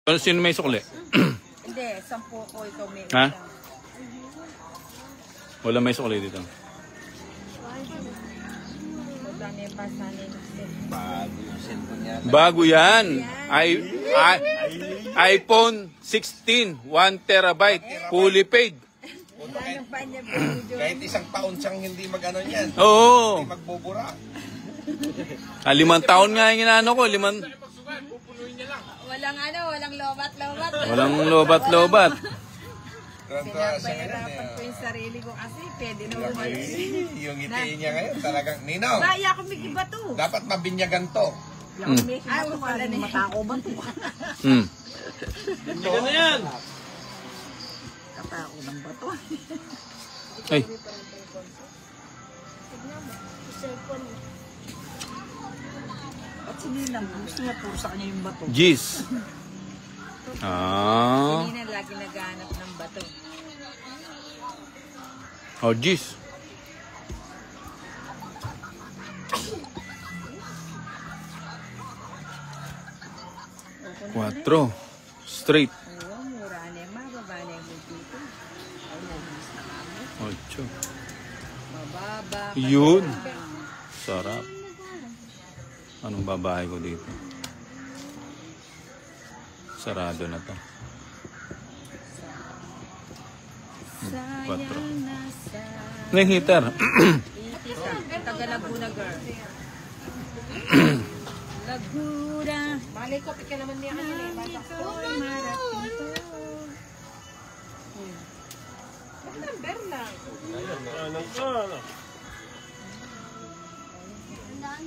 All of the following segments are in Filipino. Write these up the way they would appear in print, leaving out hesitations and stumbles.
Sino may sukli? Hindi, 10 ko ikaw may Ha? Wala may sukli dito. Bago yan. iPhone 16, 1 terabyte, fully paid. Kahit isang taon siyang hindi mag-ano yan. Oo. Hindi magbubura. 5 taon nga yung inaano ko. Walang lobat-lobat. Walang lobat-lobat. Pinapahirapan ko yung sarili ko kasi pwede na umalis. Yung ngiti niya ngayon talagang, Ninong, Kaya ako may iba to. dapat mabinyagan to. Ay, wala na matako ba to? Hindi na yan. Katako ng bato. Ay. At sinilang gusto niya puro sa kanya yung bato. Jeez. Ah. Hindi na lagi naghahanap ng bato. Oh, jeez. Cuatro. Straight. Oo, mura na yung mababa na yung dito. Ay, nagis na kami. 8. Mababa. Yun. Sarap. Anong babae ko dito? Sarado na to. 4. Sayang na sa... Ano yung heater? Taga-Laguna girl. Laguna. Malay ko, pika naman niya kanina eh. Ito'y marating to. Number lang.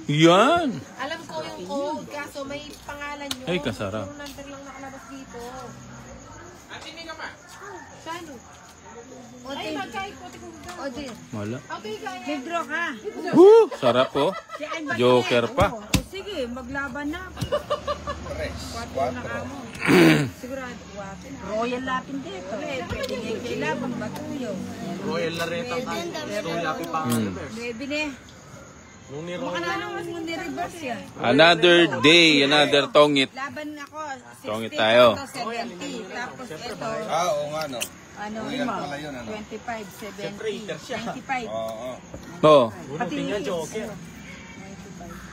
Yan. Alam ko yung code, kaso may pangalan nyo. Ay, kasarap. Yung number lang nakalabas dito. Ate, hindi ka pa? Saan? Ay, magkaipote ko ka. Odi, Wala. Okay, kaya. nag-draw ka. Woo! Sarap po. Joker pa. O, sige, maglaban na. Quatro na kamo. Sigurado, quatro. Royal Lapin dito. Pwede niya kailangan batuyo. Royal Lareta ka. Gusto yapi pa. Nuebe ne. Nung ni Baka na naman mo ni-reverse yan. Another day, another tongit. Laban ako, 60 Tongit tayo. to 70. Tapos ito, Oo nga, no. ano Royal mo, pala yun, ano? 25, 70, 95. Oo. Oh, Pati Tingnan, Joker.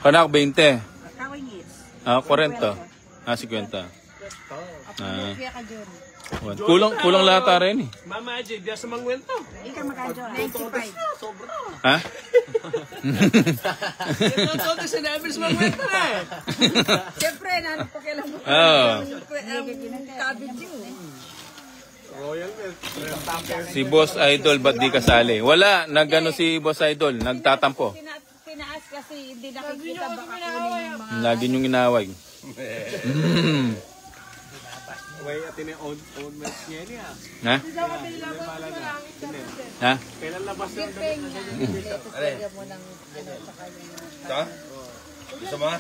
kanak 20. kawingis. 40. 50. Ako kaya ka dyan. Kulang lahat rin eh. Mama J, biya sa mangwento. Ikaw makadyan, 95. Sobra. Ha? Ito to, sinabi sa mangwento na eh. Siyempre, nanap pa kailan mo. Oo. Cabbage yun. Royal Milk. Si Boss Idol, ba't di kasali? Wala, nagano si Boss Idol, nagtatampo. Tinaas kasi hindi nakikita baka kunin yung mga... Lagi niyong inaway. Way, atin yung own milk niya niya. Ha? Ha? Kailan labas yung Lagyan mo ng ano sa kanya. Ito? Gusto mo?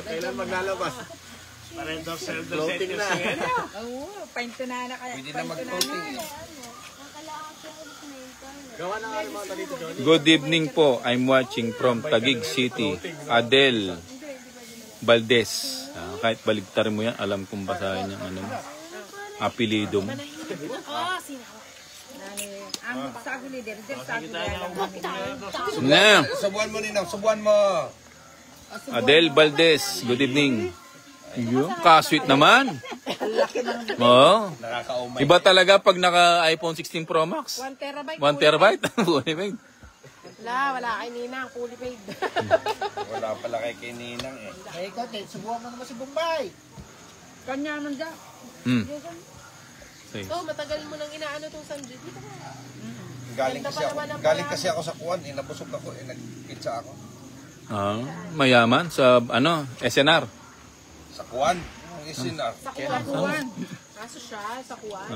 Kailan maglalabas? Parento floating na. Oo, paintunana kaya. Pwede na mag-floating eh. Gawa na nga rin mga dito, Johnny. Good evening po. I'm watching from Taguig City. Adel Valdez. Kahit baligtar mo yan, alam kong basahin yung ano mo. Apelido mo. Ang saguli din. Saguli lang namin. Na. Subuan mo, Ninong. Subuan mo. Adel Valdez. Good evening. Yung kasweet naman. Oo. Nakakaumay. Iba talaga pag naka iPhone 16 Pro Max. 1 terabyte. 1 terabyte. Wala kay Ninang, fully paid. Wala pala kay Ninang eh. Eh, ikaw din, subukan mo naman si Bombay. Kanya man dyan. Sige. Oh, matagal mo nang inaano tong sanjit. Galing kasi ako sa kuwan, nabusog ako, nagpizza ako. Mayaman sa ano, SNR. Sa kuwan, ang isinar. Sa kuwan. Kaso siya, sa kuwan.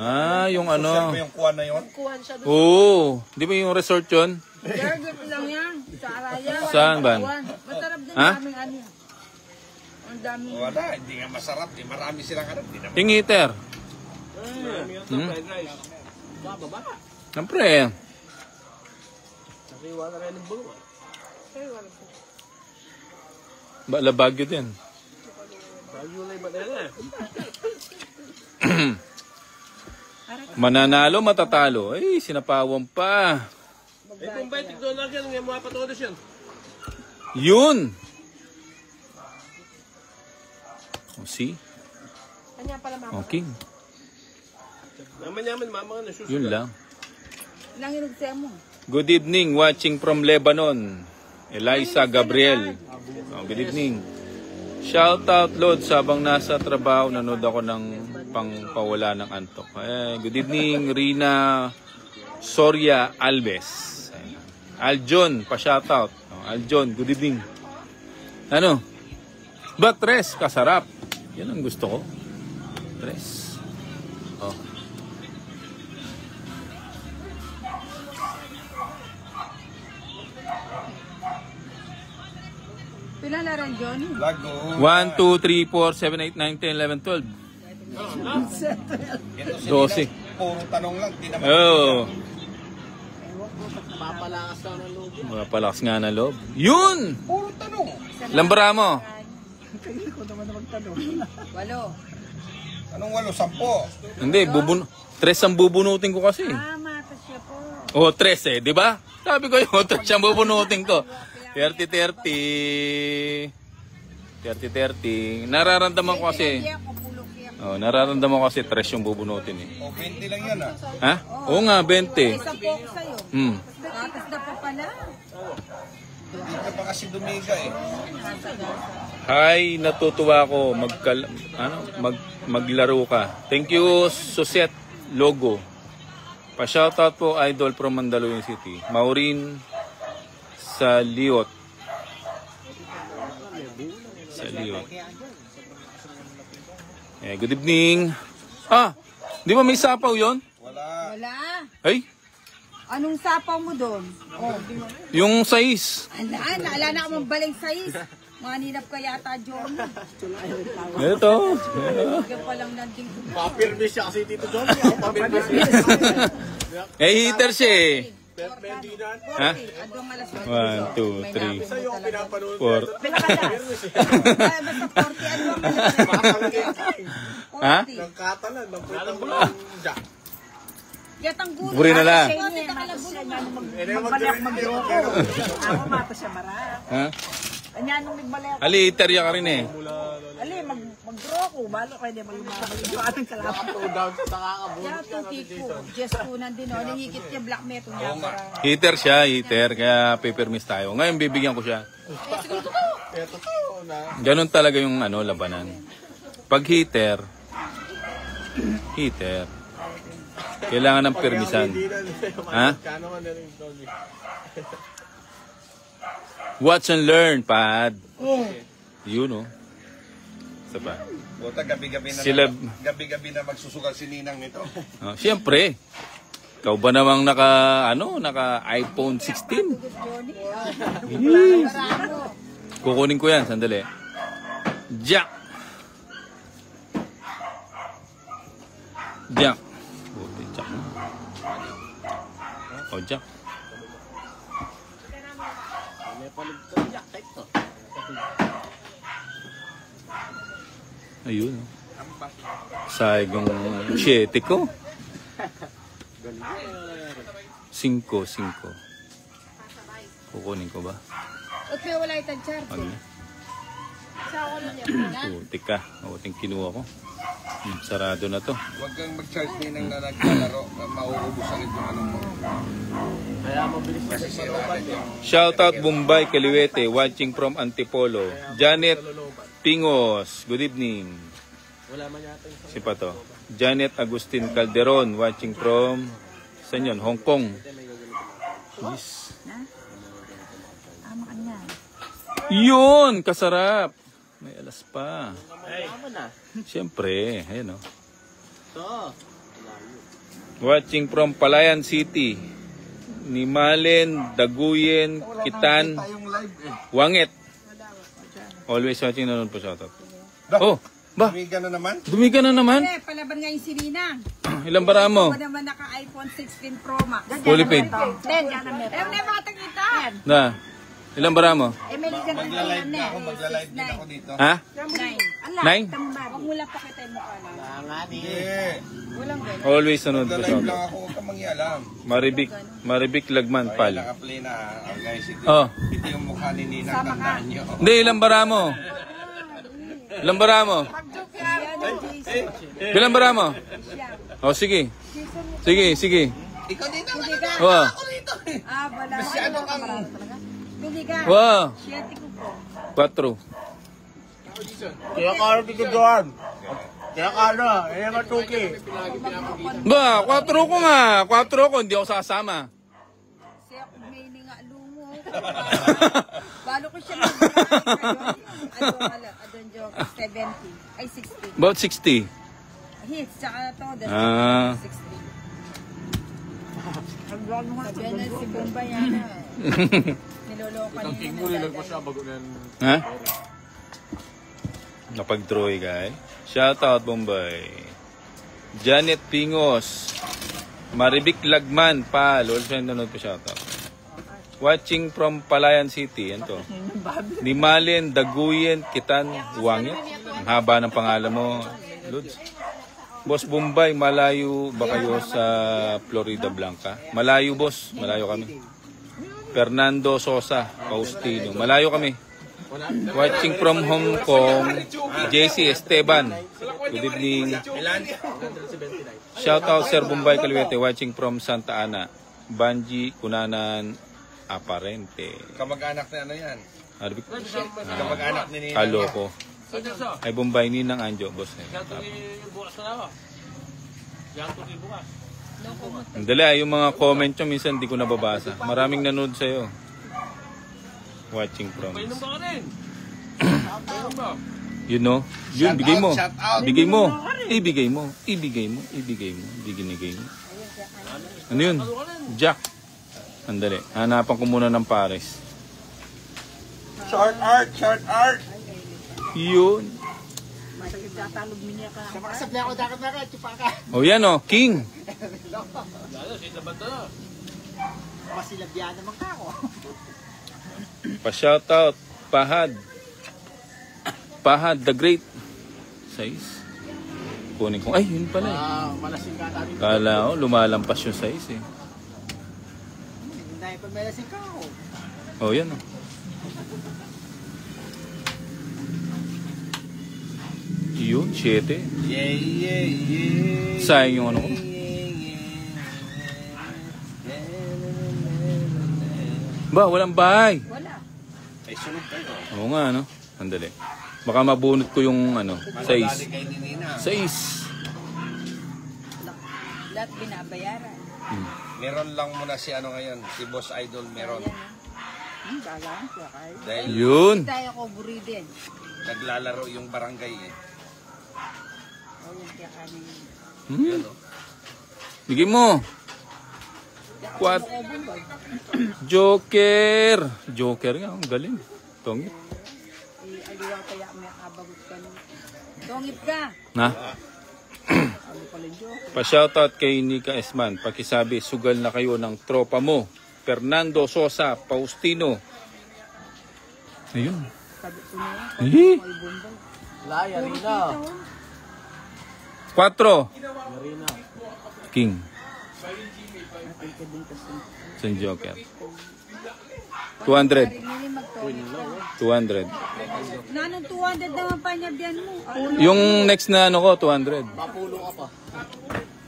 Yung Social ano. ba yung kuwan na yun? Kuwan siya doon. Oo. Di ba yung resort yun? Jargot lang yan. Sa Araya. Saan ba? Masarap din Ha? daming ano yan. Ang daming... Wala, hindi nga masarap. Marami silang harap. Hindi naman. Yung heater. Bababa. Siyempre. Nakiwa na rin ng bulwa. Labagyo din. Yulay ba na Mananalo, matatalo. Ay, sinapawan pa. Eh, Bombay, tignan lang yan. Ngayon mga patodos yan. Yun! Oh, see? Kanya pala mama. Okay. Yaman-yaman, mama ka na. Susunod. Yun lang. Ilang inugtay mo? Good evening, watching from Lebanon. Eliza Gabriel. Oh, good evening. Shout out, Lord. Sabang nasa trabaho, nanood ako ng pangpawala ng antok. Good evening, Rina Soria Alves. Aljon, pa-shout out. Oh, Aljon, good evening. Ano? Ba, tres, kasarap. Yan ang gusto ko. Tres. Oh. Pinalaran, Johnny. Lago. 1, 2, 3, 4, 7, 8, 9, 10, 11, 12. Ito si 12. Ninang, puro tanong lang. Di naman. Oh. Papalakas ka ng loob. Mapalakas nga na loob. Yun! Puro tanong. Lambara mo. Walo. Anong 8, 10? Hindi, tres ang bubunutin ko kasi. Matas siya po. Oh, tres eh, di ba? Sabi ko yung tres ang bubunutin ko. 30-30. 30-30. Nararamdaman ko kasi. Oh, nararamdaman ko kasi tres yung bubunutin eh. O, 20 lang yan ah. Ha? Oo nga, 20. Isang po ko sa'yo. Matas na pa pala. Hindi ka pa kasi dumiga eh. Hi, natutuwa ako maglaro ka. Thank you, Suset Logo. Pa-shoutout po, idol from Mandaluyong City. Maureen sa Liot. Sa Liot. Good evening. Di ba may sapaw yon? Wala. Wala. Ay, Anong sapaw mo doon? Oh. yung sais. Naala na akong baling sais. Maninap ka yata, John. Ito. Bigyan pa lang nanding Papirmis siya kasi Tito Johnny. Ako papirmis. Heater siya eh. Bendinan. Ha? Adong alas 1, 2, 3, Isa yung pinapanood. 4. Pinakalas. Basta 40 ano ang Ha? Nagkatalan. Nagputang mga jack. Yatang gulo. Buri na lang. Magbalak mag-droko. Ako mata siya mara. Ha? Anya nung nagbalak. Ali, terya ka rin eh. Ali, mag-draw ko. Balo kayo di mag-lumabalik yung ating kalaban. Down sa kakabulot. Yatang tiko. Just tunan din o. Nangikit niya black meto niya. Heater siya, heater. Kaya papermiss tayo. Ngayon, bibigyan ko siya. Ito na. Ganon talaga yung labanan. Pag heater, kailangan ng permisan. Ha? Kano man na rin Tony. Watch and learn, pad. Yun, oh. Isa pa. Buta, gabi-gabi na, Sila- gabi-gabi na magsusugal si Ninang nito. Siyempre. Ikaw ba namang naka iPhone 16? Kukunin ko yan, sandali. Jack. Jack. Buti, Jack. Oh, Jack. May paligtad jack type to. Ayun. Sayang yung 7 ko. 5. Kukunin ko ba? At may wala itang charge. Ano? Puti ka. Mabuting kinuha ko. Sarado na to. Huwag kang mag-charge Ninang na naglalaro. Mauubos ang itong anong mo. Kaya mabilis na Kasi si sira Manoban. rin yung Shoutout Bombay Kaliwete, watching from Antipolo. Janet Pingos, good evening. Wala man yata yung Si pa to. Janet Agustin Calderon, watching from saan yun? Hong Kong. Yes. Tama ka niya. Yun! Kasarap! May alas pa. Tama na. Siyempre, ayun o. Ito. Watching from Palayan City. Nimalen, Daguyen, Kitan, Wangit. Always watching, nanonood po shoutout. Oh, ba? Tumiga na naman. Dumiga na naman. Palaban nga yung si Ninang. Ilang bara mo? Ako naman naka-iPhone 16 Pro Max. Fully paid. 10. Ewan na matang kita. Na. Ilang bara mo? Eh, may ligan Magla-live na ako, magla-live din ako dito. Ha? 9. Nine? Huwag mo lang pakita yung mukha lang. Hindi. Walang gano'n. Always sunod ko Magla-live siya. lang ako, huwag kang mangialam. Maribik Lagman, Okay, pal. naka-play na. Oh, guys, ito, Oh. ito yung mukha ni Nina, tandaan nyo. Hindi, ilang bara mo? Ilang bara mo? Ilang bara mo? O, sige. Sige. Ikaw din naman. Wow. Ah, wala. Masyado kang... Biligan. Wow. Siyete ko po. 4. Kaya ka dito doon. Kaya ka na. Kaya ka tuki. Ba, 4 ko nga. 4 ko, hindi ako sasama. Siya, may nga lumo. Balo ko siya adon joke, 70. Ay, 60. About 60. Hits, tsaka to. Ah. 60. Sabihan na si Bombay yan. Niloloko niya. Ha? Napag-Troy, guy. Shoutout, Bombay. Janet Pingos. Maribik Lagman, pal. All friend nanonood po, shoutout. Watching from Palayan City. Yan to. Nimalin, Daguyen, Kitan, Wangit. Ang haba ng pangalan mo, Lods. Boss Bombay, malayo ba kayo sa Florida Blanca? Malayo, boss. Malayo kami. Fernando Sosa, Faustino. Malayo kami. Watching from Hong Kong, JC Esteban. Good evening. Shout out Sir Bombay Caluete, watching from Santa Ana. Banji, Kunanan, Aparente. Kamag-anak na ano yan? Arbik. Kamag-anak ni Nina. Kaloko. Ay Bombay ni ng Anjo, boss. Dali, yung mga comment nyo minsan hindi ko nababasa. Maraming nanood sa'yo. Watching from. You know? Yun, bigay mo. Shout out. Bigay mo. Ibigay mo. Ibigay mo. Ibigay mo. Ibigay mo. Ano yun? Jack. Andali. Hanapan ko muna ng pares. Short art. Yun. Tatalog niya ka. Sabi ako dapat na ka. Chupa ka. O yan o. King. Masilabyan naman ka ako. Pa-shoutout. Pahad the Great. Size. Kunin ko. Ay, yun pala eh. Malasing ka tayo. Kala ko, lumalampas yung size eh. Hindi pa melasing ka ako. Oh, yan o. Yun, 7. Yeah. Sayang yung ano ko. Ba, walang bahay. Wala. Ay, sunod kayo. Oo nga, ano? Andali. Baka mabunot ko yung ano, Bali 6. kay ni Nina. 6. Lahat binabayaran. Meron lang muna si ano ngayon, si Boss Idol meron. Gagaan siya kayo. Dahil Yun. Tayo ko buridin. naglalaro yung barangay eh. O yung kaya kami. Yun, oh. Bigay mo. What? Joker. Joker nga, ang galing. Tongit. Aliwa kaya may abagot ka nun. Tongit ka. Na? Pa-shoutout kay Nika Esman. Pakisabi, sugal na kayo ng tropa mo. Fernando Sosa, Faustino. Ayun. Sabi ko na yan. Eh? May bumbay. Laya, Rina. 4. Rina. King. San Joker. 200. Rinili mag-tongit ka. 200. Nanong 200 naman pa niya biyan mo. Yung next na ano ko, 200. Mapulo ka pa.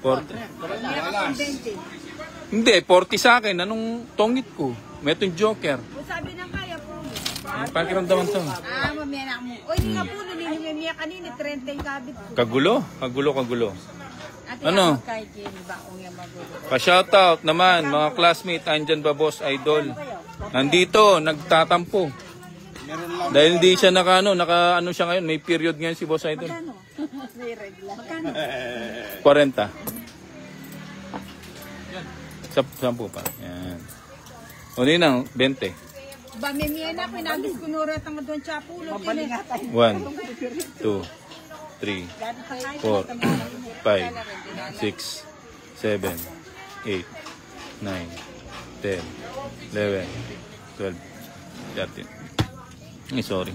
40. Wala. 20. Hindi, 40 sa akin. Anong tongit ko? May itong Joker. Kung sabi ng kaya po. Ang pakiramdaman to. Ah, mamaya na mo. O, yung nga po, ninimimia kanina, 30 yung kabit ko. Kagulo. Ate, Ano? kahit yun, baong yung magulo. Pa-shoutout naman, mga classmate. Andyan ba, Boss Idol? Nandito, nagtatampo. Dahil hindi siya naka siya ngayon. May period ngayon si Boss Idol. Magkano? May regla. Magkano? 40. Sampu pa. Yan. O na, 20. Ba, may miya na, pinagis ko nurat ang doon chapulo. 1, 2, 3, 4, 5, 6, 7, 8, 9, 10, 11, 12, 13. Ay, sorry.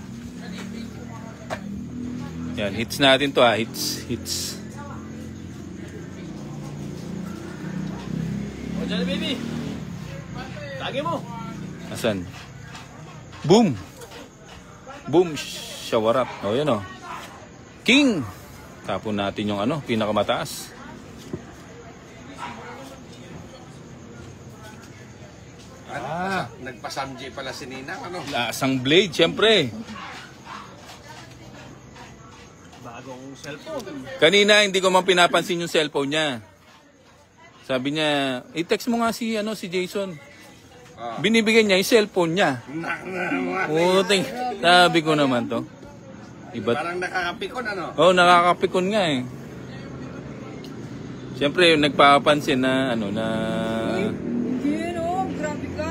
Yan, hits natin to ha. Hits. O, dyan, baby. Lagi mo. Asan? Boom! Boom! Shower up. O, yan o. King! Tapon natin yung ano, pinakamataas. Nagpasamji pala si Nina, ano? Lasang blade, syempre. Bagong cellphone. Kanina, hindi ko man pinapansin yung cellphone niya. Sabi niya, i-text mo nga si Jason. Binibigyan niya yung cellphone niya. Puting, sabi ko naman to. Iba't, Parang nakakapikon, ano? nakakapikon nga eh. Siyempre, nagpapansin na, Hindi, no? Grabe ka.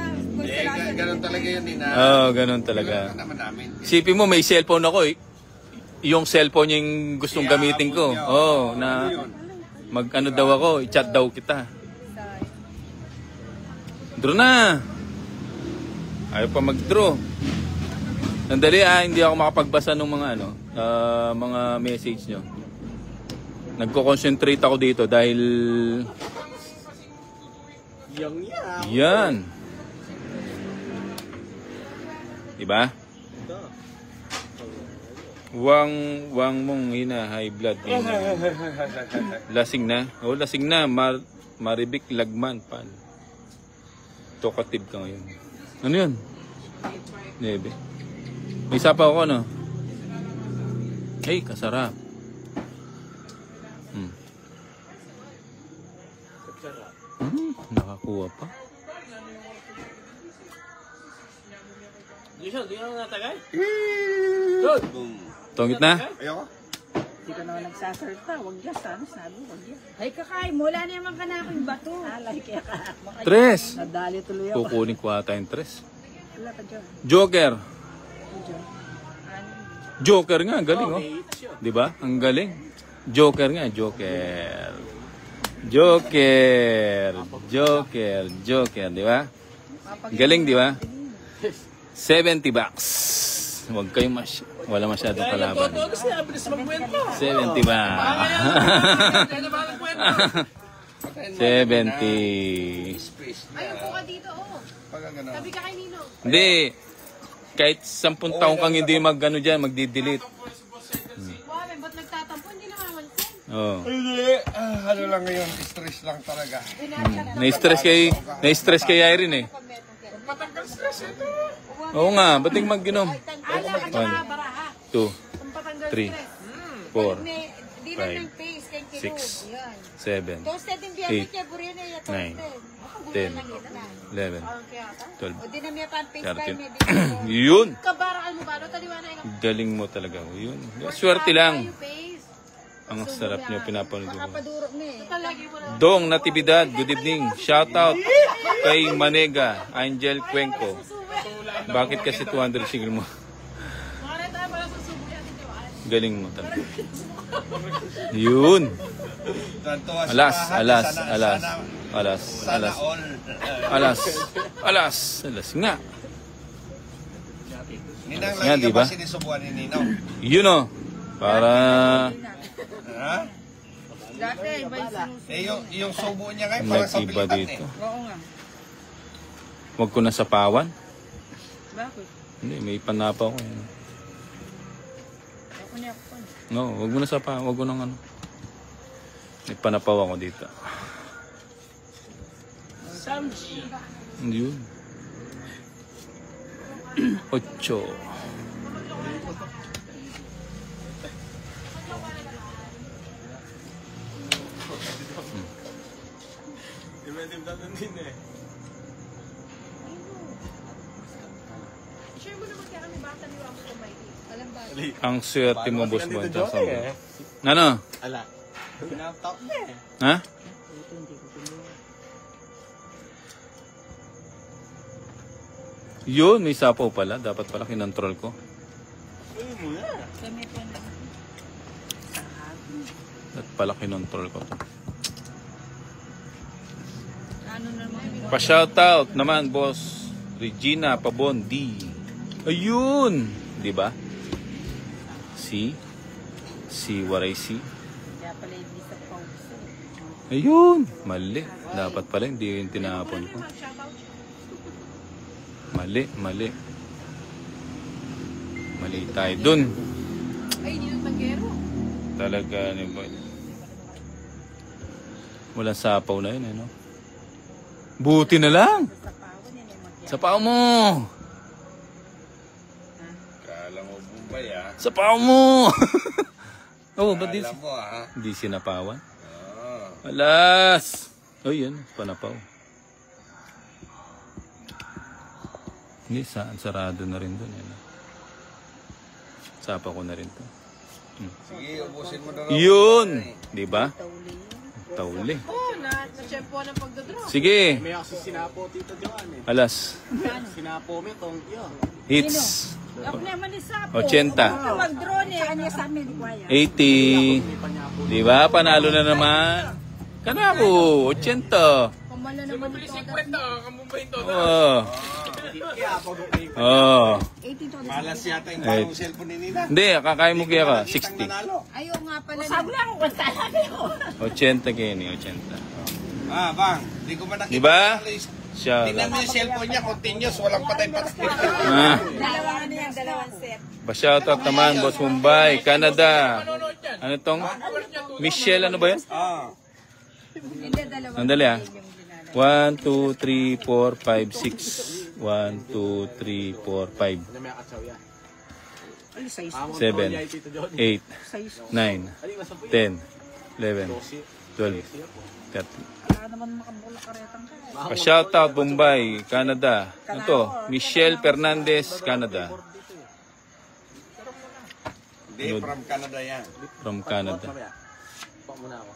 Ganun talaga yun, Nina. Ganun talaga. Ganun naman namin. Isipin mo, may cellphone ako eh. Yung cellphone niya yung gustong gamitin ko. Na mag-ano daw ako, i-chat daw kita. Draw na! Ayaw pa mag-draw. Sandali hindi ako makapagbasa ng mga mga message nyo. Nagko-concentrate ako dito dahil yan. Diba? Wang mong high blood. Lasing na. Lasing na. Maribik lagman pan. Talkative ka ngayon. Ano yun? Nebe. May sapa ako, no? Hey, kasarap. Nakakuha pa. Jason, di ka na natagay? Good! Boom. Tungit na? Ayoko. Hindi ka naman nagsasalta. Huwag yan. Sabi, huwag yan. Ay, kakain mo. Wala na naman ka na akong bato. Alay kaya ka. Tres. Nadali tuloy ako. Kukunin ko ata yung tres. Wala ka dyan. Joker. Dyan. Joker nga, ang galing, oh. Di ba? Ang galing. Joker nga, Joker. Joker, di ba? Galing, di ba? 70 bucks. Huwag kayong wala masyadong kalaban. Kasi abilis magkwento. 70 ba? 70. Ayun po ka dito, oh. Pagka gano'n. Sabi ka kay Nino. Hindi. Kahit 10 taong kang hindi mag-ano dyan, magdi-delete. Wow, ba't nagtatampo? Hindi nakamansin. Oh. Hindi. Ano lang ngayon, stress lang talaga. Na-stress kay Irene eh. Patanggal stress ito. Oo nga, ba't yung mag-ginom? Ala ka tsaka baraha. 2, Pampatanggal 3, stress. 4, Di lang ng face, kay Kilo. 6, Yan. 7, Toasted din biya, 8, kaya buriyan na yung 9, toasted. 10, 11, O 12, di na miya pan face 13. by medyo. Yun! Kabaraan mo ba? No, taliwana yung Galing mo talaga. Yun. Swerte lang. face. Ang sarap niyo pinapanood ko. Kapaduro na eh. Talagi mo na. Dong Natividad, good evening. Shout out kay Manega, Angel Cuenco. Bakit kasi 200 sigil mo? Galing mo talaga. Yun. Alas nga. Ninang Nga, lagi ka diba? ba sinisubuan ni Nino? Yun o. Para Ha? Dati, iba yung sinusunod. Yung subo niya ngayon, parang sa nag-iba pilitan dito. Oo nga. Huwag ko na sapawan. Bakit? Hindi, may panapaw ko. Ako niya ako. No, huwag mo na sapawan. Huwag ko nang ano. May panapaw ako dito. Samji. Yun. 8. Share mo naman kaya kami bata niyo ako kumain. Alam ba? Ang swerte mo, boss mo. Ano? Ala. Pinaptop na eh. Ha? Yun, may sapaw pala. Dapat pala kinontrol ko. Dapat pala kinontrol ko to. Ano naman? Pa-shoutout naman, boss. Regina Pabon D. Ayun! Di ba? See? See what I see? Kaya pala hindi sa pauso. Ayun! Mali. Dapat pala hindi yung tinapon ko. Mali, mali. Mali tayo dun. Ay, hindi yung tanggero. Talaga, ano ba? Walang sapaw na yun, ano? Buti na lang! Sa pao mo! Kala mo Bombay Sa pao mo! Oh, ba't Kala mo hindi sinapawan? Oh. Alas! Oh, yan. Panapaw. Hindi, sarado na rin doon. Yan. Sapa ko na rin to. Sige, ubusin mo na raw. Yun! Di ba? Tauli. Oo, na-chempo ng pagdodraw. Sige. May ako sinapo, Tito Joan eh. Alas. Sinapo mo itong yun. Hits. Ako naman isa po. 80. Mag-drone eh. Ano sa amin? 80. Di ba? Panalo na naman. Kanako, 80. Kumala naman ito. Oh. Oh. 82 na. Malas yata yung bagong cellphone ni Nina. Hindi, kakaya mo kaya ka. 60. Ayaw nga pala. Sabi lang ako kung saan ako. 80 kayo ni 80. Bang, di ko ba nakita. Di ba? Tingnan Siya. mo yung cellphone niya, continuous, walang patay-patay. Ah. Dalawang ano yan, dalawang set. Pa-shoutout naman, Boss Mumbai, Canada. Ano tong? Michelle, ano ba yan? Hindi, dalawang Sandali ah. yung dinala. 1, 2, 3, 4, 5, 6. 1, 2, 3, 4, 5, Ano may akatsaw yan? 7, 8, 9, 10, 11, 12, 13. Wala naman makabulak karetang ka. Pa-shoutout, Bombay, Canada. Ano to? Michelle Fernandez, Canada. Hindi, from Canada yan. From Canada. Mamaya. Pak muna ako.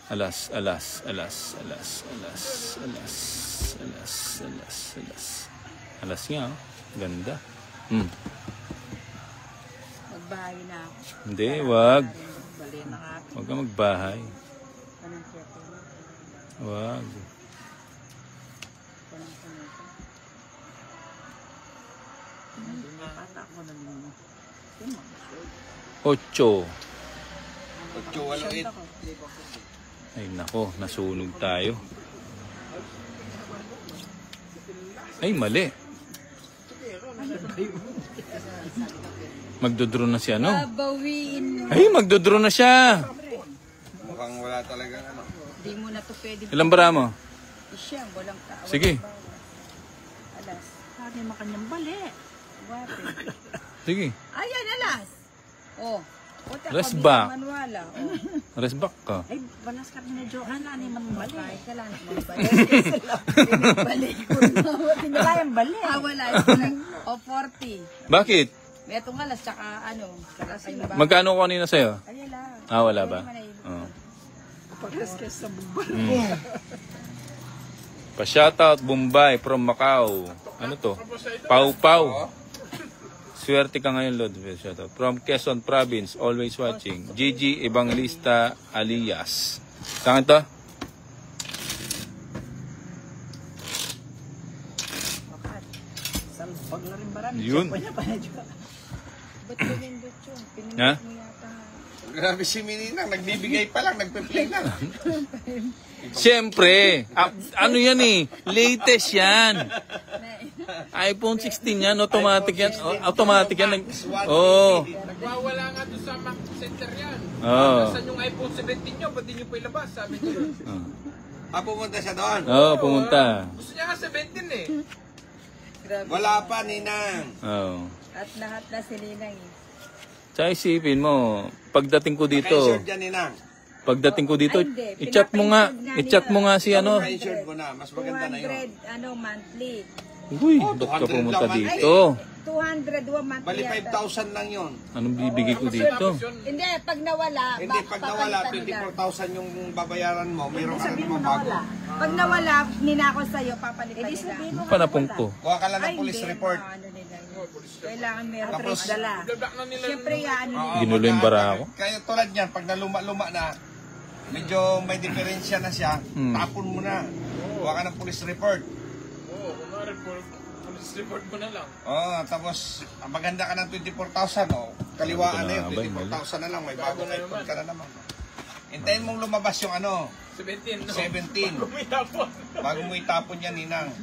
Alas, alas, alas, alas, alas, alas, alas, alas, alas. Alas nga, oh. Ganda. Magbahay na ako. Hindi, wag. Bali na ka. Wag ka magbahay. Anong kiyate mo? Wag. Anong kiyate? Bata ako na nung 8. 8-8. Ay nako, nasunog tayo. Ay, mali. Magdodrone na siya, no? Babawiin mo. Ay, magdodrone na siya. Mukhang wala talagang ano. Hindi mo na to pwede. Ilang bara mo? Siya, walang tao. Sige. Alas. Sabi mo kanyang bali. Guwape. Sige. Ayan, alas. Oh. Puta, Rest kami back. sa Manuala. Oh. Rest back ka. Ay, balas ka na Johan. Ano man bali. Bakit ka lang magbalik ko na. Wala yung bali. Wala. Ito lang. O, 40. Bakit? May itong alas, tsaka ano. Tsaka yung bago. Magkano ko kanina sa'yo? Ayan lang. Ah, wala ba? Oh. Pagkaskas sa bubal. Pa-shoutout Bombay from Macau. Ano to? Pau Pau. Swerte ka ngayon, Lord. Shoutout. From Quezon Province, always watching. Gigi Evangelista Alias. Saan to? Salpag na rin barang. Yun. Ba't pinindot yun? Pinindot Ha? mo yata. Grabe si Mininang, nagbibigay pa lang, nagpe-play lang. Siyempre. Ano yan eh? Latest yan. iPhone 16 yan. Automatic yan. Automatic yan. Oo. Nagwawala nga doon sa Mac Center yan. Oo. Nasaan yung iPhone 17 nyo? Ba't di nyo pa ilabas? Sabi nyo. Pumunta siya doon. Oo, pumunta. Gusto niya nga 17 eh. Grabe. Wala pa, Ninang. Oo. At lahat na sininang eh. Tsaka isipin mo, pagdating ko dito, Naka-insure dyan, Ninang. pagdating ko dito, Ay, hindi. i-chat mo nga. I-chat mo nga si ano. Naka-insured mo na, mas maganda na yun. 200 monthly. Uy, ba't ka 200 pumunta lang, dito? 200 monthly. Bali, yata. 5,000 lang yun. Anong bibigay ko dito? Hindi, pag nawala, Hindi, pag nawala, papalitan nila. 24,000 yung babayaran mo, mayroon ka na naman bago. Pag nawala, ninako sa'yo, papalitan nila. Ano pa napong ko? Kuha ka lang ng Ay, police hindi, report. ano nila yun. Kailangan meron Tapos, trace dala. Block na nila. Siyempre yan. Ginulo yung bara ako. Kaya tulad niyan, pag naluma-luma na, medyo may diferensya na siya, tapon mo na. Kuha ka ng police report. Oo, kunwari po. Police report mo na lang. Tapos, maganda ka ng 24,000, kaliwaan na yun, Abay, 24,000 na lang, may bagong iPhone ka na naman. Hintayin mong lumabas yung 17, no? 17. Bago mo itapon yan, Ninang.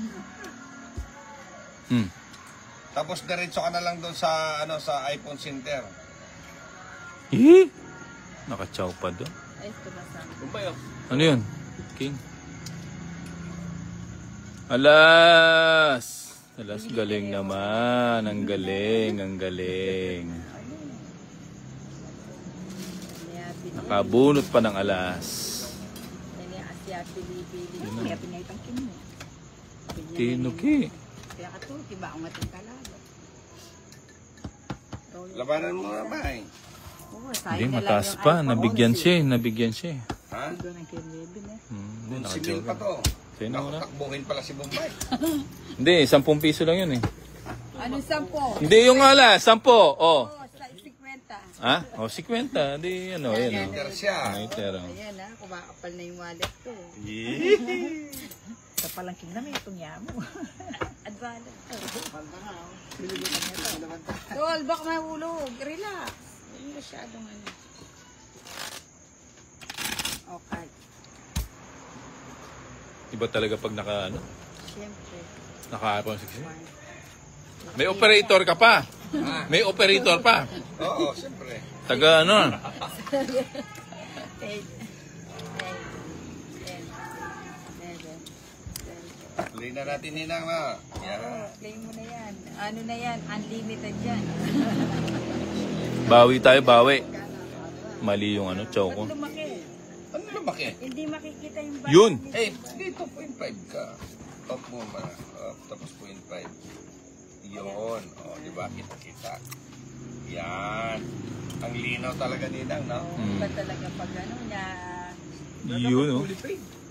Tapos diretso ka na lang doon sa sa iPhone Center. Nakachaw pa doon. Ay, tumasama. Bumbay, Ano yun? King? Alas! Alas, galing naman. Ang galing, ang galing. Nakabunot pa ng alas. Yan yung Asya, pili-pili. Kaya pinaitang kimo. Tinuki. Kaya ka to, tiba ako nga itong talaga. Labanan mo na ba eh? Oo, Hindi, sayang na lang mataas yung pa. iPhone. Nabigyan siya eh. Nabigyan siya eh. Ha? Doon ang kinlibin eh. Hindi, Simil nakajoke. pa to. Sino na? Nakatakbuhin pala si Bombay. Hindi, 10 piso lang yun eh. Ano 10? Hindi yung alas, 10. Oh. Sa 50. Ha? Oh, 50. Hindi, ano, yan. Enter siya. Iter. Ayan ha, kumakapal na yung wallet ko. Sa palangking na may itong yamo. Advalid to. Tol, baka mahulog. Relax. Hindi masyadong ano. Okay. Iba talaga pag Siyempre. naka-iPhone 16. May operator ka pa. May operator pa. Oo, siyempre. Taga ano. Tuloy na natin, Ninang, na. Yan. Play mo na yan. Ano na yan? Unlimited yan. Bawi tayo, bawi. Mali yung choco. Ba't lumaki? Ano lumaki? Hindi makikita yung Yun. Eh, dito 0.5 ka. Top mo ba? Tapos 0.5. Yun. Di ba? Kita-kita. Yan. Ang linaw talaga, Ninang, no? Iba talaga pag ano niya. Yun, oh.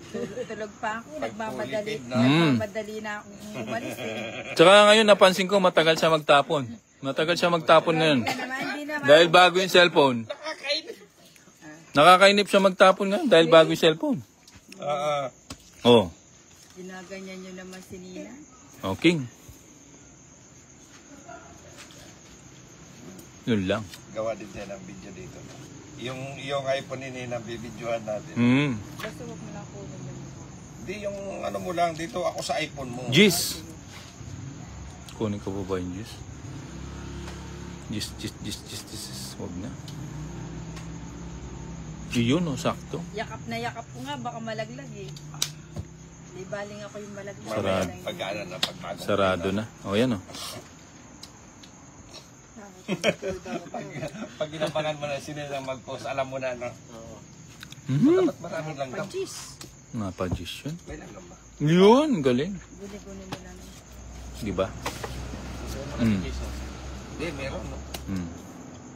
Tulog pa ako. Pag-fully na. Nagmamadali na akong umalis eh. Tsaka ngayon, napansin ko, matagal siya magtapon. Matagal siya magtapon ngayon. Hindi naman. Dahil bago yung cellphone. Nakakainip siya magtapon ngayon dahil bago yung cellphone. Oh. Ginaganyan nyo naman si Nina. Okay. Yun lang. Gawa din siya ng video dito. Yung iPhone ni Ninang, bibidyohan natin. Basta huwag mo lang kunin yun. Hindi, yung ano mo lang, dito ako sa iPhone mo. Gis. Kunin ko pa ba yung gis? Gis. Huwag na. Yun, oh, sakto. Yakap na yakap ko nga, baka malaglag eh. Di baling ako yung malaglag. Sarado. Pag-ano na, pagbago. Sarado na. O, yan, oh. Pag ginabangan mo na sila lang mag-post, alam mo na, no? Dapat marami lang daw. Napagis yun. May lang ba? Yun, galing. Guli-guli mo lang. Di ba? Hindi, meron, no?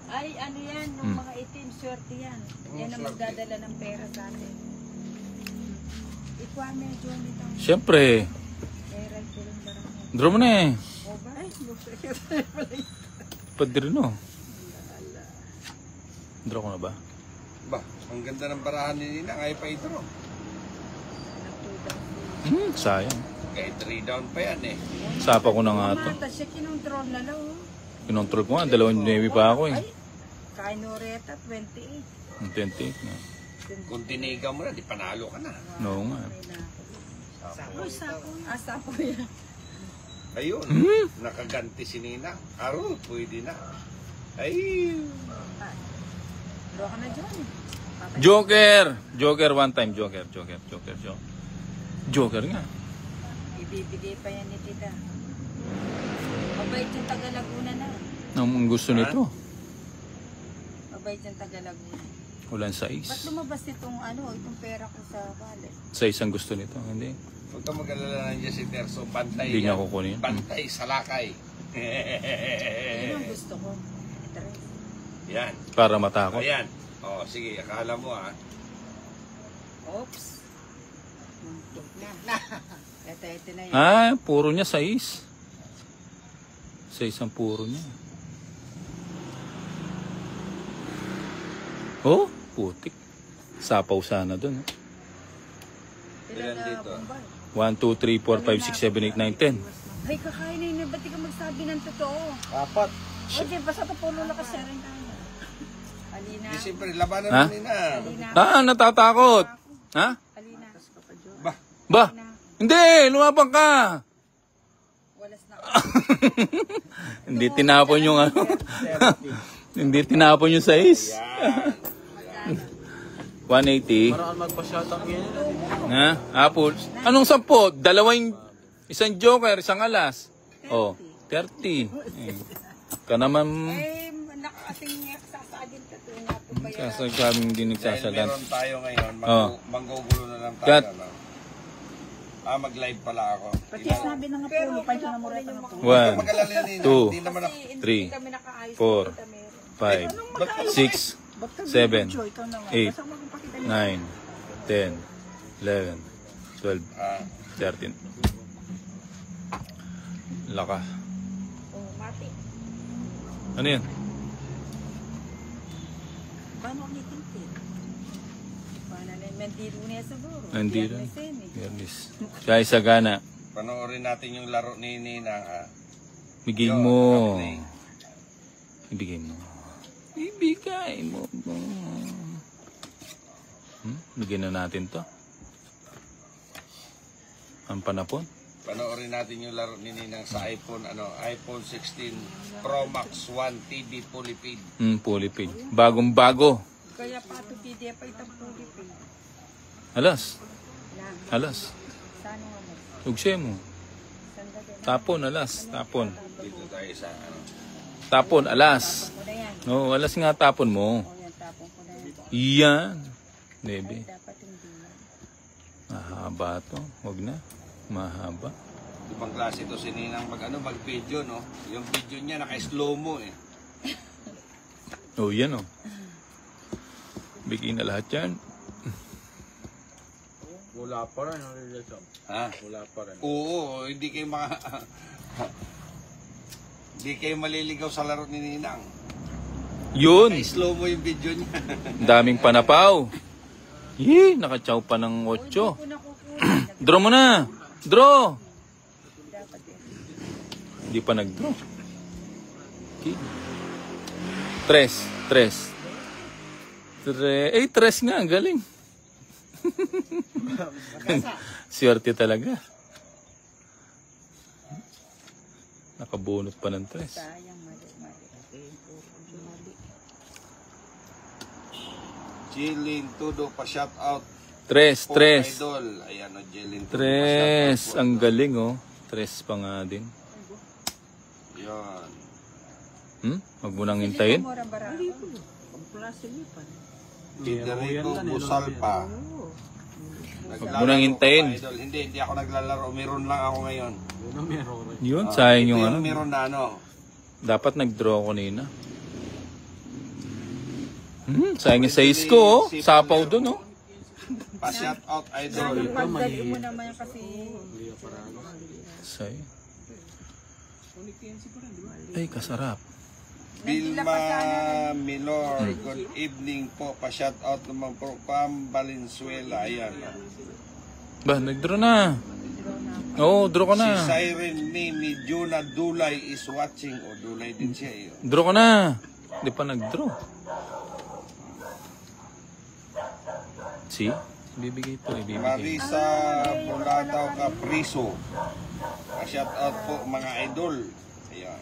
Ay, ano yan, nung mga itim, swerte yan. Yan ang magdadala ng pera sa atin. Ikwa medyo nito. Siyempre. Pera, tulong barang. Draw mo na eh. O ba? Ay, Padre no. Draw ko na ba? Ba, ang ganda ng barahan ni Nina, kaya pa ito, no? Sayang. Kaya 3 down pa yan, eh. Sapa ko na nga to. Mata siya kinontrol na lang. Oh. Kinontrol ko nga. 2.9 pa ako eh. Ay, Kainoreta, 28. Ang 28 na. Kung tinigaw mo na, di panalo ka na. No nga. Sapo. Sapo. Ah, sapo yan. Ayun, nakaganti si Nina. Aro, pwede na. Ay, Draw ka na dyan. Joker! Joker one time. Joker. Joker nga. Ibibigay pa yan ni Tita. Mabait yung taga-Laguna na. Ang gusto nito. Mabait yung taga-Laguna. Ulan sa Ba't is. lumabas itong itong pera ko sa wallet? Sa isang gusto nito. Hindi. huwag ka mag-alala nandiyan si Terso. Bantay Hindi niya yan. kukunin. Bantay sa lakay. Yun ang gusto ko. Tres. Yan. Para matakot. Ayan. Sige, akala mo, ha. Oops. Ito na yan. Ah, puro niya sa is. Sa isang puro niya. Oh, putik. Sapaw sana dun. Ilan Ilan na dito? Bombay? 1, 2, 3, 4, 5, 6, 7, 8, 9, 10. Ay, kakainin na. Ba't di ka magsabi ng totoo? Apat. O, di, basta pupuno na kasi rin tayo. Alina. Di siyempre, labanan Ha? mo na. Alina. Natatakot. Ha? Alina. Ba? Hindi, lumabang ka. Walas na. Hindi tinapon yung ano. Hindi tinapon yung size. 180. Parang magpa-shotang yan. Ha? Apple. Anong 10? Dalawang, isang joker, isang alas. Oh, 30. Ka naman, Eh, nakakasing sasadin ka to. Nga po ba yan? sasagsaming din Dahil nagsasalan. meron tayo ngayon, Oh. manggugulo na lang tayo. Cut. Ano? Mag-live pala ako. Pati sabi na nga puno, pa yung namureta na puno. 1, Mag-alala nila. 2, Hindi naman ako. 3, Kami nakaayos. 4, 5, 6, Ba't ka 7, video, ikaw na nga. 8, Basta magpakita niyo. 9, 10, 11, 12, Ah, 13. Laka. Oh, mati. Ano yan? Paano ang itintin? Paano na yung mandiro niya siguro? Nandito. Biyernes yan eh. Viernes. Kaya sa gana. panoorin natin yung laro ni Ninang. Bigay Yo, mo. kaplay. Ibigay mo. Ibigay mo. Bigyan na natin to. Ang panapon. Panoorin natin yung laro ni Ninang sa iPhone, iPhone 16 Pro Max 1 TV fully paid. Fully paid. Bagong bago. Kaya pa ito PDF ay tampuli pa. Alas. Lang. Alas. Saan nga mo? Ugse mo. Sanda din. Tapon, alas. Tapon. Dito tayo sa Tapon, alas. Tapon ko na yan. No, alas nga tapon mo. O yan, tapon ko na yan. Iyan. Bebe. Dapat hindi yan. Mahaba to. Huwag na. Mahaba. ibang klase to si Ninang mag-video, no? Yung video niya naka-slow mo eh. Oh, yan oh. Bigay na lahat yan. Wala pa rin. Ha? Wala pa rin. Oo, hindi kayo hindi kayo maliligaw sa laro ni Ninang. Yun. Naka-slow mo yung video niya. Daming panapaw. Yee, nakachaw pa ng 8. Draw mo na. Draw. Hindi pa nag-draw. Okay. 3. Eh, 3 nga. Galing. Swerte talaga. Nakabunot pa ng 3. Sayang, mali. Jilin Tudo pa shout out. 3. Idol. Ayan o, Jilin Tudo pa shout out. 3. Ang galing oh. 3 pa nga din. Yan. Huwag mo nang hintayin. Federico Busalpa. Huwag mo nang hintayin. Idol. Hindi ako naglalaro. Meron lang ako ngayon. Yun, sayang yung Ito ano. meron na Dapat nag-draw ko kanina. Sayang yung size ko oh. Sapaw dun oh. Pa shout out idol. Pagdali mo naman yan kasi Say. Ay, kasarap. Vilma Milor, good evening po. Pa shout out naman po Pam Valenzuela. Ayan. Ba, nag-draw na. Oo, draw ko Si na. Siren Mimi Juna Dulay is watching. O, Dulay din siya eh. Draw ko na. Hindi pa nag-draw. See? Ibibigay po, ibibigay. Marisa Bulataw Capriso. Pa shout out po mga idol. Ayan.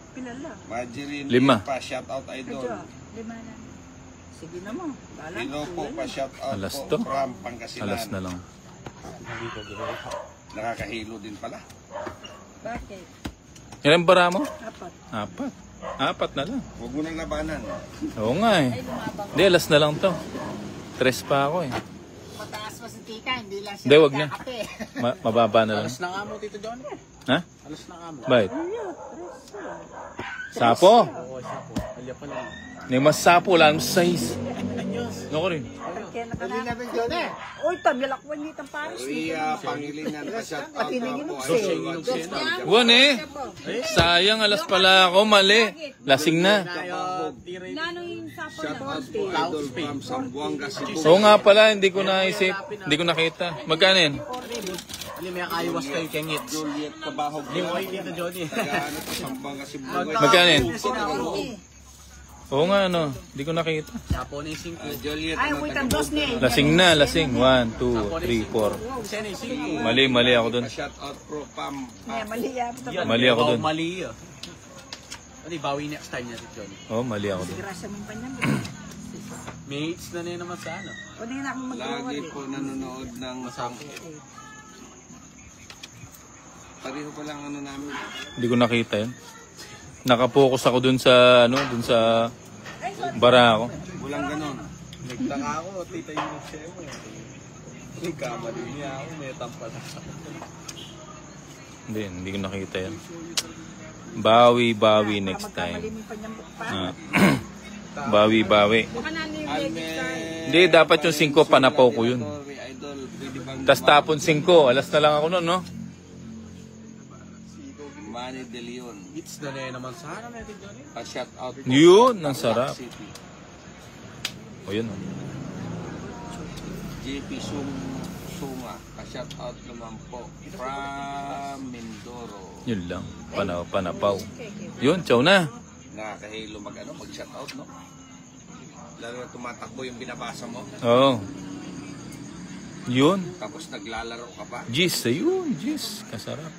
Pilala. Marjeline 5. pa shout out idol. 5 na. Sige na mo. Balang Hello po pa shout out Alas po to. from Pangasinan. Alas na lang. Nakakahilo din pala. Bakit? Ilang bara mo? 4. 4 na lang. Huwag mo nang labanan. Oo nga eh. Hindi, alas na lang to. 3 pa ako eh. Mataas pa si tita, hindi lang Hindi, wag na. Mababa na lang. Alas na nga mo, Tito John. Ha? Alas na nga mo. Bakit? Sapo? Oo, siya po. Alya pa lang. Hindi mas sapo lang sa size. Ako rin. Kaya nakana. Uy, tabilakwan nito ang pares. Ria Pangilinan pa shout out po. Buwan eh. Sayang, alas pala ako. Mali. Lasing na. Nano yung sapo Shout na? out po idol from Sambuanga, Cebu. Oo nga pala, hindi ko naisip. Hindi ko nakita. Magkano yan? Ali, may kaiwas kayo kengit. Juliet Kabahog. Hindi mo kayo dito, Johnny. Nag-ano to, Sambanga Cebu. Magkano yun? Oo nga, ano. Hindi ko nakita. Sapo na yung 5. Juliet, Ay, wait, ang dos niya. Lasing na, lasing. 1, 2, 3, 4. Isa na yung 5. Mali ako dun. shout out pro Pam. Mali yan. Mali ako dun. Mali yun. Ali, bawi next time natin, Johnny. Oo, mali ako dun. Grasa mong panyang. May hits na naman sa ano. O di na akong mag-awal Lagi eh. po nanonood ng pareho pa lang ano namin. Hindi ko nakita yun. Nakapokus ako dun sa, ano, dun sa bara ako. Walang ganon. Nagtaka ako, tita yung nagsayo mo. May kamali niya ako, may tampas. Hindi ko nakita yan. Bawi next time. Mali mo panyang pa. Ah. Bawi. Baka na yung magic card. Hindi, dapat yung 5 panapaw ko yun. Idol, pwede bang Tas tapon 5. Alas na lang ako nun, no? Manny De Leon. Hits na naman sa ano natin, Johnny. Pa-shout out po. Yun, ang sarap. City. O yun, oh. JP Sunga. Pa-shout out naman po. From Mindoro. Yun lang. Panapaw. Yun, chow na. Nakakahilo mag-shout out, no? Lalo na tumatakbo yung binabasa mo. Oo. Yun. Tapos naglalaro ka pa. Jis, ayun. Jis. Kasarap.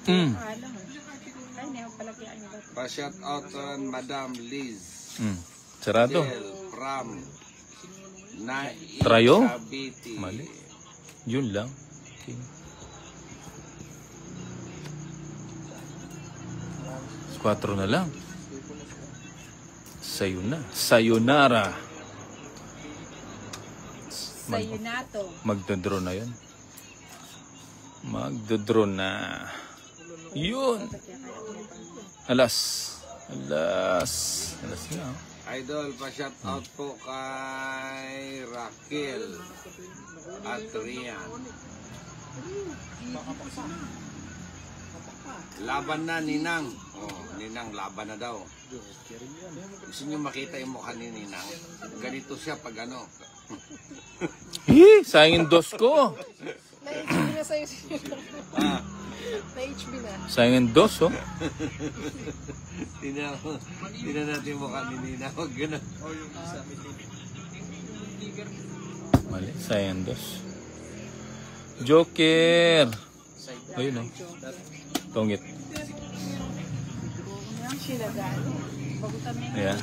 Mm. Ay, na palagi ano ba? Pa-shout out on Madam Liz. Mm. Sarado. Del from Trayo? Cavite. Mali. Yun lang. Okay. Quatro na lang. Sayonara. Sa'yo na to. Magdodraw na yun. Magdodraw na. Yun. Alas na. Oh. Idol, pa-shout out po kay Raquel at Rian. Laban na, Ninang. Oh, Ninang, laban na daw. Gusto nyo makita yung mukha ni Ninang? Ganito siya pag ano. Sayang yung dos ko. Na-HB na sa'yo. Ah, Na-HB na. Sayang yung dos, oh. Tingnan natin yung mukha ni Ninang. Huwag ganun. Mali, sayang yung dos. Joker. Ayun, oh. Tongit. Ayan.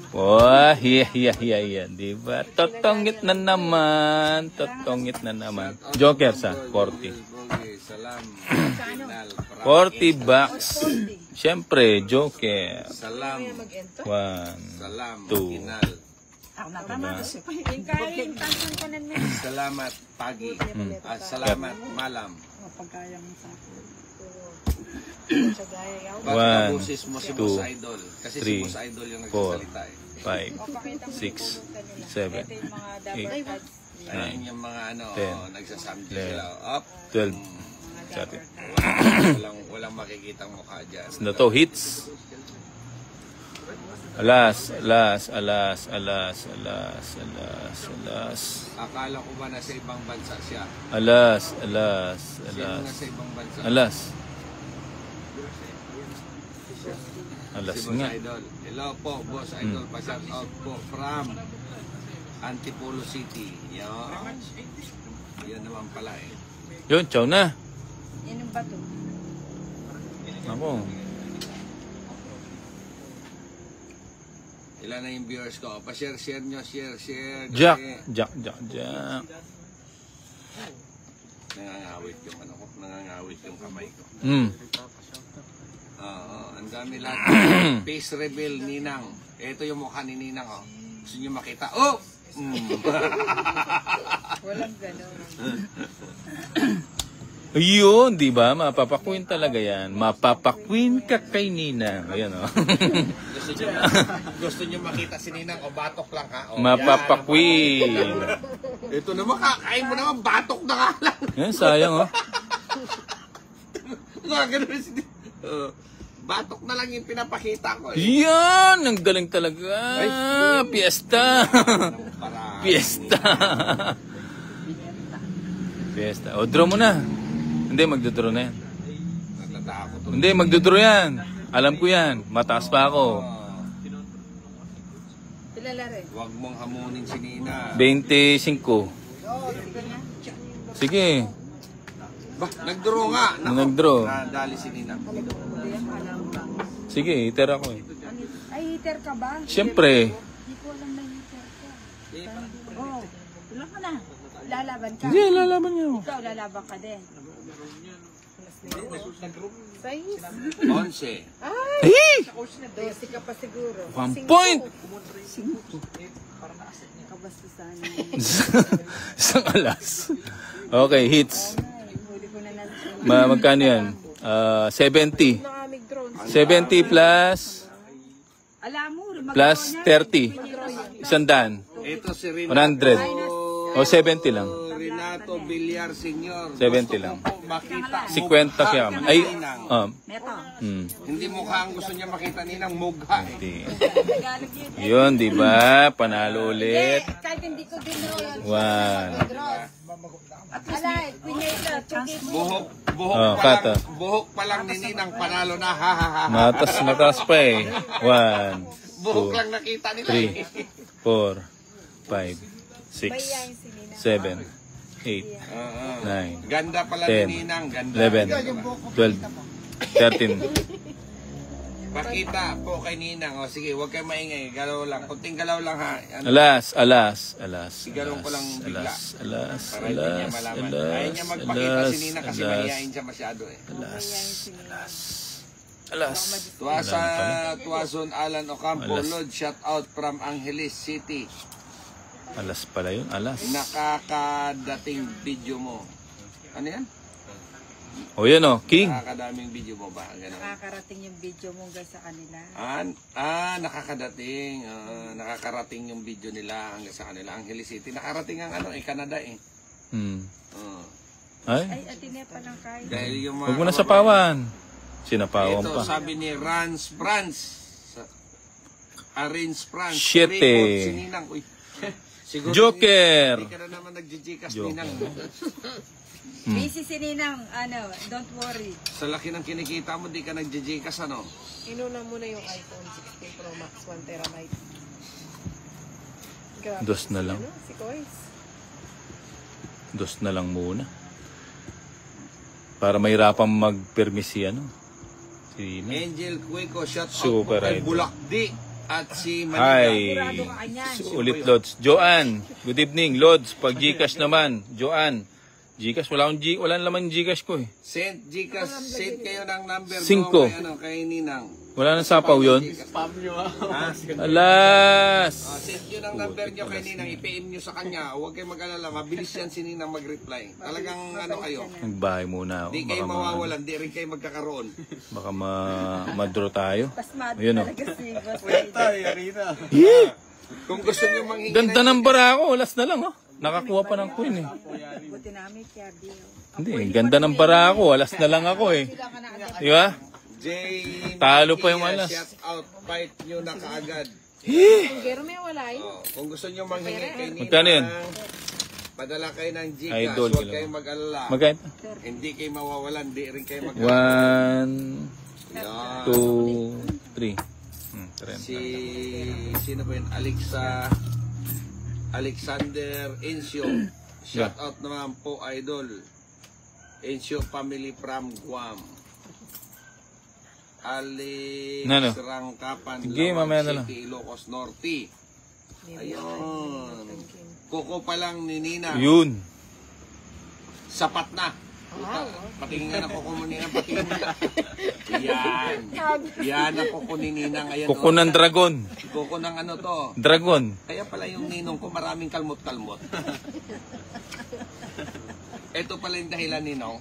Wah, iya. Diba? Totongit na naman. Joker sa 40. Salam. 40 bucks. Siyempre, Joker. Salam. 1, Salam. 2. Kinal. Ako na tama kasi. Yung kaya yung tansan ko na nila. Salamat, Pagi. At salamat, Malam. Pagkaya mo sa akin. Ba't One, kabusis mo si two, Boss Idol? Kasi si three, Boss Idol yung 4, nagsasalita eh. 5, 6, 7, Ito yung mga 8, double cards. Ayun yung mga ano, 10, nagsasamdi 11, sila. Up. 12. Sabi. Walang makikitang mukha dyan. Na to, hits. Alas. Akala ko ba nasa ibang bansa siya? Alas. Sino nasa ibang bansa? Alas Si Boss nga. Idol. Hello po, Boss Idol. Pa-shout out po from Antipolo City. Yan naman pala eh. Yun, chow na. Yan yung bato. Ako. Ilan na yung viewers ko? Pa-share nyo, share. Jack. Nangangawit yung kamay ko. Ang dami lahat. Face reveal, Ninang. Ito yung mukha ni Ninang, oh. Gusto nyo makita? Oh! Walang gano'n. Ayun, di ba? Mapapakwin talaga yan. Mapapakwin ka kay Nina. Ayan, oh. Gusto nyo makita si Ninang o batok lang ha? O, Mapapakwin. ito naman, kakain mo naman, batok na ka lang. Yan, sayang, oh. Ganun si batok na lang yung pinapakita ko eh. Yan! Ang galing talaga. Fiesta. Para Fiesta. Fiesta. O, draw mo na. Hindi, magdodraw na yan. Nagtatako to. Hindi, magdodraw yan. Alam ko yan. Mataas pa ako. Kilala rin. Huwag mong hamunin si Nina. 25. Sige. Ba, nag-draw nga. Nako, Nag-draw. nadali si Nina. Sige, iter ako eh. Ay, heater ka ba? Siyempre. Hindi ko alam na heater ka. Oh, ilan ka na? Lalaban ka? Hindi, lalaban niyo. Ikaw, lalaban ka din. 11. Hey! 12 ka pa siguro. 1 point! Kabastusan. Isang alas. Okay, hits. Huli ko na lang. Magkano yan? 70. 70 plus Alam mo, plus 30. 100. Ito si 100. O 70 lang. Renato Villar Sr. 70 lang. Makita 50 kaya. Ay, Neto. Hindi mukha ang gusto niya makita Ninang mugha. di. Yun, di ba? Panalo ulit. Kahit hindi ko din One. Alay, pinay ka. Buhok pa lang ni Ninang panalo na. Ha ha ha. Matas pa eh. 1, Buhok 2, lang nakita nila. 3, 4, 5, 6, 7, 8, 9, Ganda pala 10, ni Ninang. Ganda. 11, 12, 13. Pakita po kay Ninang. O sige, huwag kayo maingay. Galaw lang. Kunting galaw lang ha. Ano? Alas. Sigalong ko lang bigla. Alas. Para hindi niya malaman. Ayaw niya magpakita si Ninang kasi mahihain siya masyado eh. Alas. Tuwason Alan Ocampo, Alas. Lord, shout out from Angeles City. Alas pala yun. Alas. Nakakadating video mo. Ano yan? O yan o. King. Nakakadaming video mo ba? Ganun. Nakakarating yung video mo guys sa kanila. Nakakadating. Nakakarating yung video nila hanggang sa kanila. Angeles City. Nakarating ang Canada eh. Ay. Ay, atine pa lang kayo. Dahil yung mga Huwag mo na sapawan. Sinapawan ito, pa. sabi ni Rans France. Rans France. Shit, Report eh. si Ninang. Uy. Siguro Joker. Hindi ka na naman nagjijikas Joker. Ninang. Busy si Ninang, don't worry. Sa laki ng kinikita mo, di ka nagjijikas ano? Inuna muna yung iPhone 16 Pro Max 1 terabyte. Grabe. Dos na lang. Ano, si Kois. Dos na lang muna. Para mahirapan mag-permis si ano. Si Angel Cueco, shout out Super po kay idol. Bulakdi at si Manila. Hi. Sigurado ka kanyan. Ulit Lods. Joanne. Good evening. Lods. Pag Gcash naman. Joanne. Gcash. Wala naman Gcash ko eh. Send kayo ng number 5. mo kay Ninang. Wala nang sapaw yun. Spam nyo Ha? Alas. Send nyo ng number nyo kay Ninang. I-PM nyo sa kanya. Huwag kayo mag-alala. Mabilis yan si Ninang mag-reply. Talagang kayo. Nagbahay muna ako. Di kayo mawawalan. Di rin kayo magkakaroon. Baka ma-draw tayo. Pasmado Ayun, oh. talaga si Boss Tay, Arena. Kung gusto nyo manghingi Ganda ng bara ako. Alas na lang oh. Nakakuha pa ng queen eh. Buti namin kaya Dio. Hindi, ganda ng bara ako. Alas na lang ako eh. Di ba? Talo pa yung alas. Shout out. Fight nyo na kaagad. Pero may wala yun. Kung gusto nyo manghingi kay Ninang. Magkano yun? Padala kayo ng Gcash. Idol, Huwag kilo. kayong mag-alala. Magkano? Hindi kayo mawawalan. Di rin kayo mag-alala. 1, Yan. 2, 3. 30. Sino ba yun? Alexander Encio. Shout out naman po, idol. Encio family from Guam. Alex Ano? Rangkapan, Sige, Lawag mamaya na lang. City, Ilocos Norte. Ayun. Kuko pa lang ni Nina. Yun. Sapat na. Patingin nga na kuko mo Nina. Patingin na. Yan. Yan ang kuko ni Nina ngayon. Kuko ng dragon. Kuko ng ano to. Dragon. Kaya pala yung ninong ko maraming kalmot-kalmot. Ito pala yung dahilan, Ninong.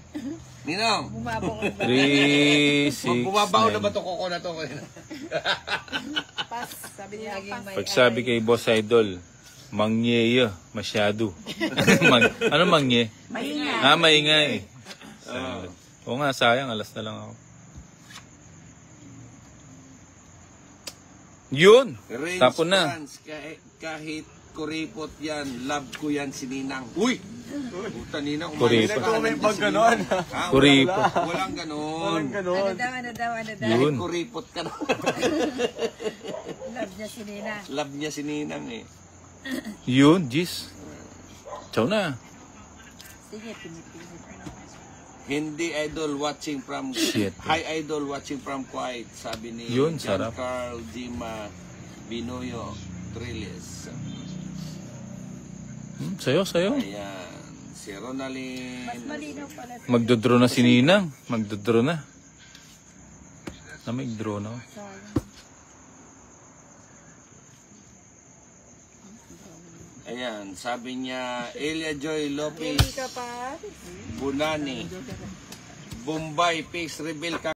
Ninong! Bumabong ang 3, 6, Bumabaw na ba ito kuko na to? Pas, sabi niya, pas. Pag sabi kay Boss Idol, mangyeyo, masyado. Ano mangye? Maingay. Maingay. Oo nga, sayang. Alas na lang ako. Yun! Rains Tapon na. France, kahit kuripot yan, love ko yan si Ninang. Uy! Puta, Nina, Kuripot. Comment pag gano'n. Kuripot. Walang ganon. Walang gano'n. Ano daw? Yun. Kuripot ka na. Love niya si Nina. Love niya si Ninang eh. Yun, Jis. Ciao na. Sige, pinipilit. Hindi idol watching from Shit. Hi idol watching from Kuwait, sabi ni Yun, John sarap. Carl Dima Binoyo Triles. Sayo. Ayan, si Ronaldin. Malinaw pala. Magdodraw na si Ninang. Magdodraw na. Mag-draw na. Ayan, sabi niya Elia Joy Lopez Bunani Bombay face reveal ka